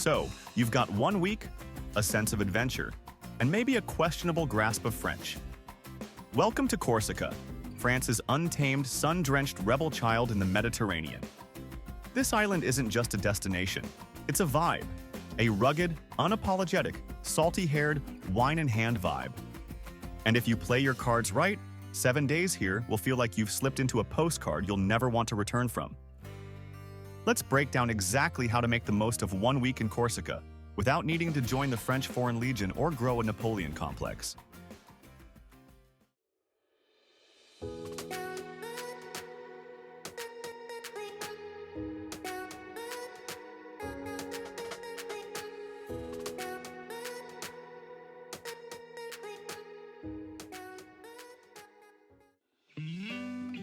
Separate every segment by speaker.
Speaker 1: So, you've got 1 week, a sense of adventure, and maybe a questionable grasp of French. Welcome to Corsica, France's untamed, sun-drenched rebel child in the Mediterranean. This island isn't just a destination, it's a vibe. A rugged, unapologetic, salty-haired, wine-in-hand vibe. And if you play your cards right, 7 days here will feel like you've slipped into a postcard you'll never want to return from. Let's break down exactly how to make the most of 1 week in Corsica without needing to join the French Foreign Legion or grow a Napoleon complex.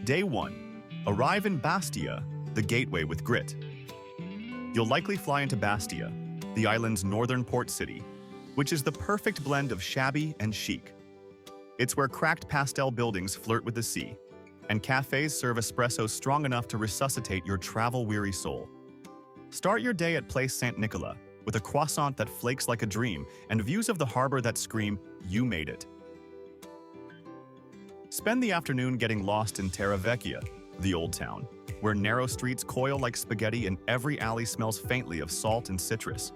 Speaker 1: Day 1. Arrive in Bastia, the gateway with grit. You'll likely fly into Bastia, the island's northern port city, which is the perfect blend of shabby and chic. It's where cracked pastel buildings flirt with the sea, and cafes serve espresso strong enough to resuscitate your travel-weary soul. Start your day at Place Saint-Nicolas with a croissant that flakes like a dream and views of the harbor that scream, "You made it." Spend the afternoon getting lost in Vecchio, the old town, where narrow streets coil like spaghetti and every alley smells faintly of salt and citrus.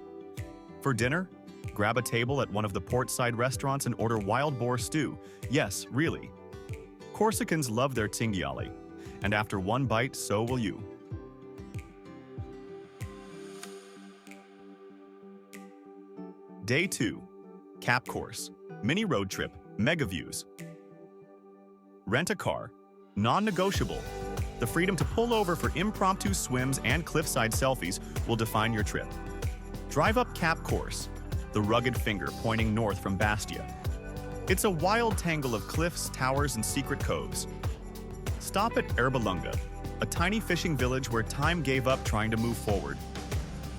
Speaker 1: For dinner, grab a table at one of the portside restaurants and order wild boar stew. Yes, really. Corsicans love their cinghiali, and after one bite, so will you. Day 2. Cap Corse. Mini road trip, mega views. Rent a car, non-negotiable. The freedom to pull over for impromptu swims and cliffside selfies will define your trip. Drive up Cap Corse, the rugged finger pointing north from Bastia. It's a wild tangle of cliffs, towers, and secret coves. Stop at Erbalunga, a tiny fishing village where time gave up trying to move forward.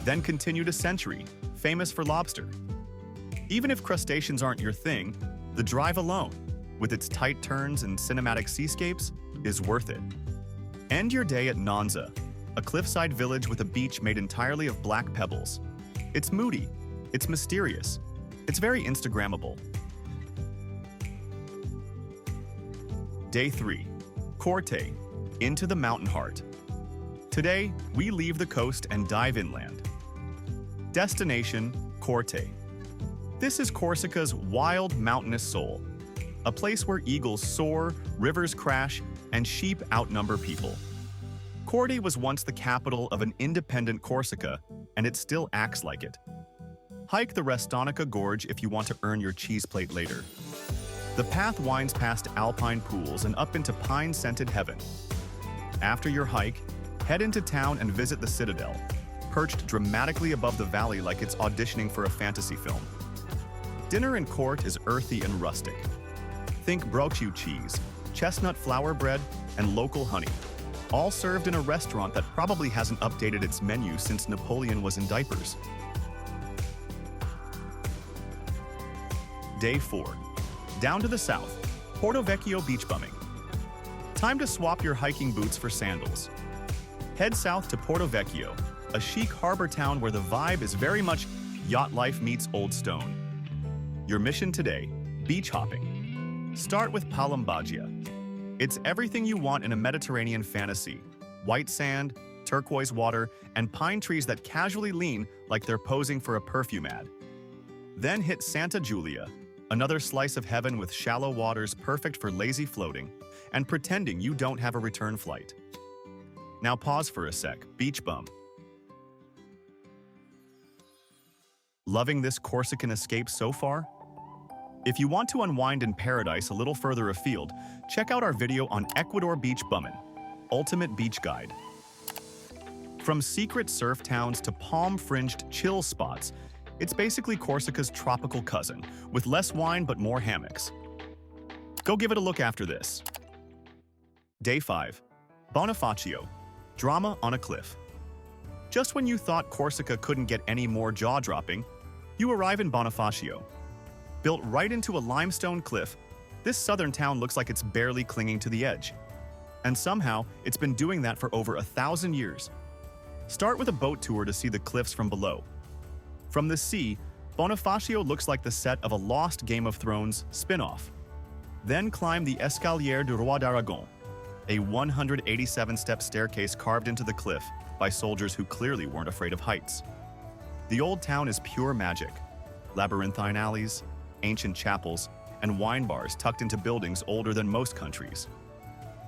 Speaker 1: Then continue to Century, famous for lobster. Even if crustaceans aren't your thing, the drive alone, with its tight turns and cinematic seascapes, is worth it. End your day at Nonza, a cliffside village with a beach made entirely of black pebbles. It's moody, it's mysterious, it's very Instagrammable. Day 3. Corte, into the mountain heart. Today, we leave the coast and dive inland. Destination, Corte. This is Corsica's wild mountainous soul. A place where eagles soar, rivers crash, and sheep outnumber people. Corte was once the capital of an independent Corsica, and it still acts like it. Hike the Restonica Gorge if you want to earn your cheese plate later. The path winds past alpine pools and up into pine-scented heaven. After your hike, head into town and visit the Citadel, perched dramatically above the valley like it's auditioning for a fantasy film. Dinner in Corte is earthy and rustic. Think Brocciu cheese, chestnut flour bread, and local honey, all served in a restaurant that probably hasn't updated its menu since Napoleon was in diapers. Day 4. Down to the south, Porto-Vecchio Beach Bummin. Time to swap your hiking boots for sandals. Head south to Porto-Vecchio, a chic harbor town where the vibe is very much yacht life meets old stone. Your mission today, beach hopping. Start with Palombagia. It's everything you want in a Mediterranean fantasy. White sand, turquoise water, and pine trees that casually lean like they're posing for a perfume ad. Then hit Santa Giulia, another slice of heaven with shallow waters perfect for lazy floating and pretending you don't have a return flight. Now pause for a sec, beach bum. Loving this Corsican escape so far? If you want to unwind in paradise a little further afield, check out our video on Ecuador Beach Bummin, Ultimate Beach Guide. From secret surf towns to palm-fringed chill spots, it's basically Corsica's tropical cousin, with less wine but more hammocks. Go give it a look after this. Day 5. Bonifacio, drama on a cliff. Just when you thought Corsica couldn't get any more jaw-dropping, you arrive in Bonifacio. Built right into a limestone cliff, this southern town looks like it's barely clinging to the edge. And somehow, it's been doing that for over 1,000 years. Start with a boat tour to see the cliffs from below. From the sea, Bonifacio looks like the set of a lost Game of Thrones spin-off. Then climb the Escalier du Roi d'Aragon, a 187-step staircase carved into the cliff by soldiers who clearly weren't afraid of heights. The old town is pure magic. Labyrinthine alleys, ancient chapels, and wine bars tucked into buildings older than most countries.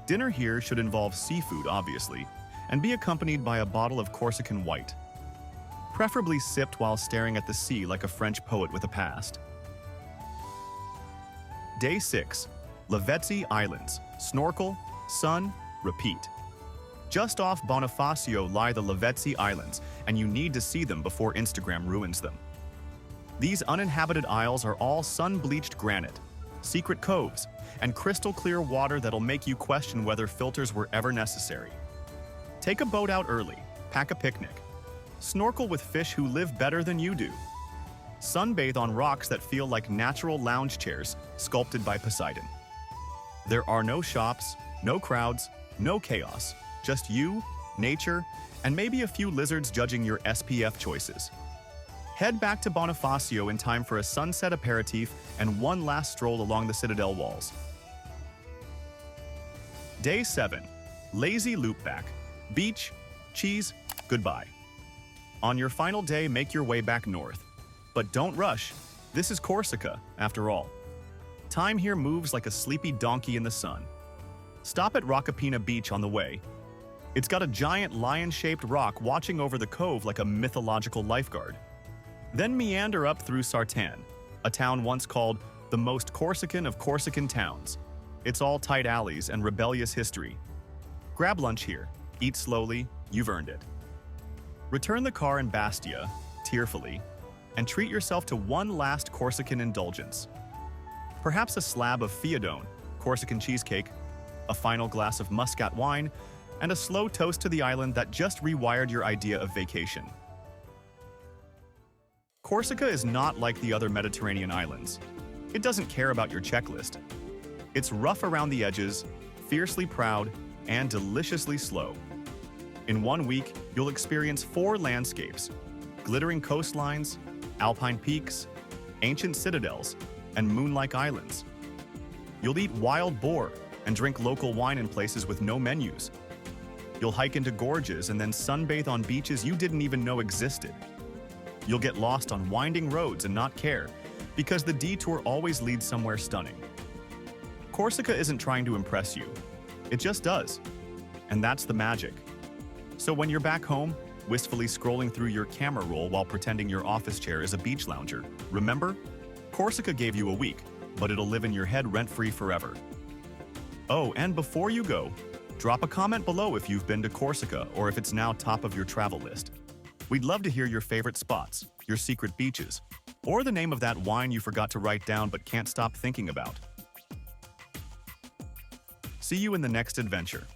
Speaker 1: Dinner here should involve seafood, obviously, and be accompanied by a bottle of Corsican white, preferably sipped while staring at the sea like a French poet with a past. Day 6. Lavezzi Islands. Snorkel, sun, repeat. Just off Bonifacio lie the Lavezzi Islands, and you need to see them before Instagram ruins them. These uninhabited isles are all sun-bleached granite, secret coves, and crystal-clear water that'll make you question whether filters were ever necessary. Take a boat out early, pack a picnic, snorkel with fish who live better than you do, sunbathe on rocks that feel like natural lounge chairs sculpted by Poseidon. There are no shops, no crowds, no chaos, just you, nature, and maybe a few lizards judging your SPF choices. Head back to Bonifacio in time for a sunset aperitif and one last stroll along the citadel walls. Day 7. Lazy loopback. Beach, cheese, goodbye. On your final day, make your way back north. But don't rush. This is Corsica, after all. Time here moves like a sleepy donkey in the sun. Stop at Roccapina Beach on the way. It's got a giant lion-shaped rock watching over the cove like a mythological lifeguard. Then meander up through Sartan, a town once called the most Corsican of Corsican towns. It's all tight alleys and rebellious history. Grab lunch here, eat slowly, you've earned it. Return the car in Bastia, tearfully, and treat yourself to one last Corsican indulgence. Perhaps a slab of fiadone, Corsican cheesecake, a final glass of muscat wine, and a slow toast to the island that just rewired your idea of vacation. Corsica is not like the other Mediterranean islands. It doesn't care about your checklist. It's rough around the edges, fiercely proud, and deliciously slow. In 1 week, you'll experience 4 landscapes: glittering coastlines, alpine peaks, ancient citadels, and moon-like islands. You'll eat wild boar and drink local wine in places with no menus. You'll hike into gorges and then sunbathe on beaches you didn't even know existed. You'll get lost on winding roads and not care, because the detour always leads somewhere stunning. Corsica isn't trying to impress you. It just does. And that's the magic. So when you're back home, wistfully scrolling through your camera roll while pretending your office chair is a beach lounger, remember? Corsica gave you a week, but it'll live in your head rent-free forever. Oh, and before you go, drop a comment below if you've been to Corsica or if it's now top of your travel list. We'd love to hear your favorite spots, your secret beaches, or the name of that wine you forgot to write down but can't stop thinking about. See you in the next adventure.